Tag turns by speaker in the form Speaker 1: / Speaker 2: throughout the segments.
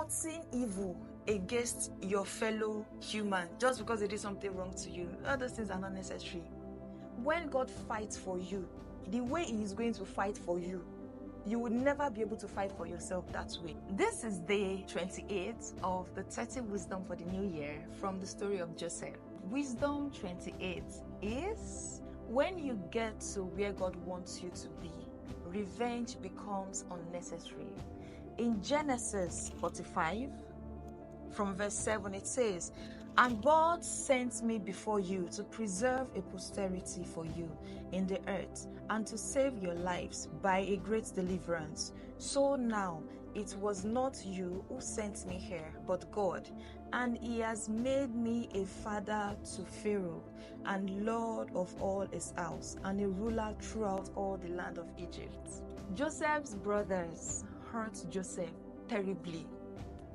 Speaker 1: plotting evil against your fellow human just because they did something wrong to you. All those things are not necessary. When God fights for you, the way He is going to fight for you, you would never be able to fight for yourself that way. This is day 28 of the 30 wisdom for the new year from the story of Joseph. Wisdom 28 is when you get to where God wants you to be, revenge becomes unnecessary. In Genesis 45, from verse 7, it says, "And God sent me before you to preserve a posterity for you in the earth and to save your lives by a great deliverance. So now it was not you who sent me here, but God, and He has made me a father to Pharaoh and Lord of all his house and a ruler throughout all the land of Egypt." Joseph's brothers hurt Joseph terribly.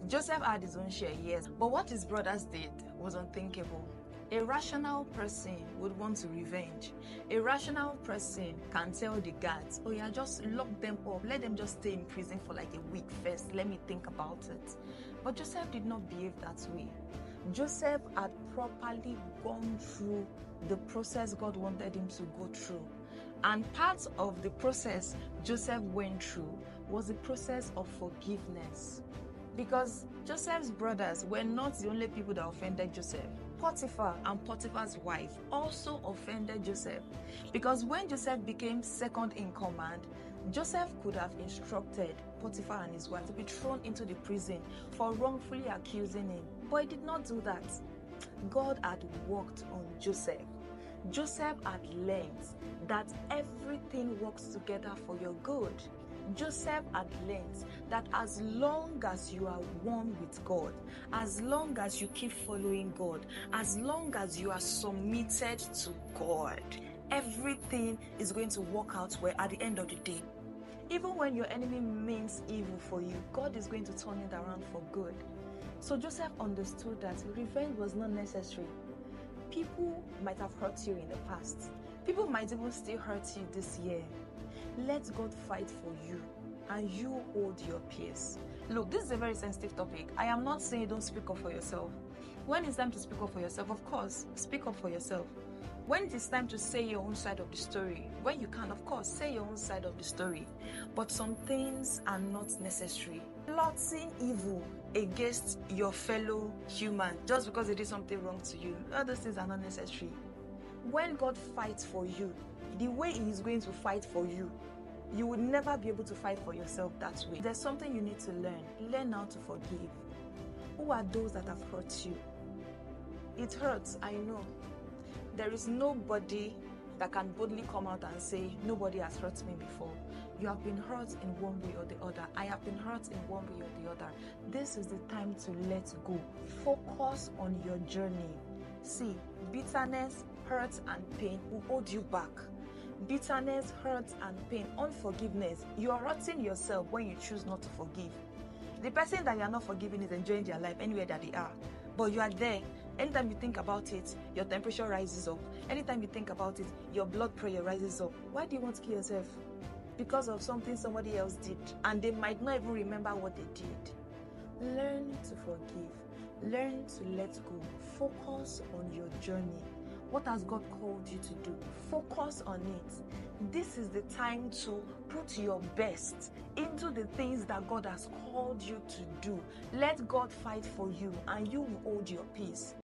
Speaker 1: Joseph had his own share, yes, but what his brothers did was unthinkable. A rational person would want to revenge. A rational person can tell the guards, "Oh yeah, just lock them up, let them just stay in prison for like a week first, let me think about it." But Joseph did not behave that way. Joseph had properly gone through the process God wanted him to go through. And part of the process Joseph went through was the process of forgiveness. Because Joseph's brothers were not the only people that offended Joseph. Potiphar and Potiphar's wife also offended Joseph. Because when Joseph became second in command, Joseph could have instructed Potiphar and his wife to be thrown into the prison for wrongfully accusing him. But he did not do that. God had worked on Joseph. Joseph had learned that everything works together for your good. Joseph had learned that as long as you are one with God, as long as you keep following God, as long as you are submitted to God, everything is going to work out well at the end of the day. Even when your enemy means evil for you, God is going to turn it around for good. So Joseph understood that revenge was not necessary. People might have hurt you in the past. People might even still hurt you this year. Let God fight for you and you hold your peace. Look, this is a very sensitive topic. I am not saying don't speak up for yourself. When it's time to speak up for yourself, of course, speak up for yourself. When it is time to say your own side of the story, when you can, of course, say your own side of the story. But some things are not necessary. Plotting evil against your fellow human just because they did something wrong to you, all those things are not necessary. When God fights for you, the way He is going to fight for you, you would never be able to fight for yourself that way. There's something you need to learn. Learn how to forgive. Who are those that have hurt you? It hurts, I know. There is nobody that can boldly come out and say, "Nobody has hurt me before." You have been hurt in one way or the other. I have been hurt in one way or the other. This is the time to let go. Focus on your journey. See, bitterness, hurt, and pain will hold you back. Bitterness, hurt, and pain, unforgiveness. You are hurting yourself when you choose not to forgive. The person that you are not forgiving is enjoying their life anywhere that they are. But you are there. Anytime you think about it, your temperature rises up. Anytime you think about it, your blood pressure rises up. Why do you want to kill yourself? Because of something somebody else did. And they might not even remember what they did. Learn to forgive. Learn to let go. Focus on your journey. What has God called you to do? Focus on it. This is the time to put your best into the things that God has called you to do. Let God fight for you and you will hold your peace.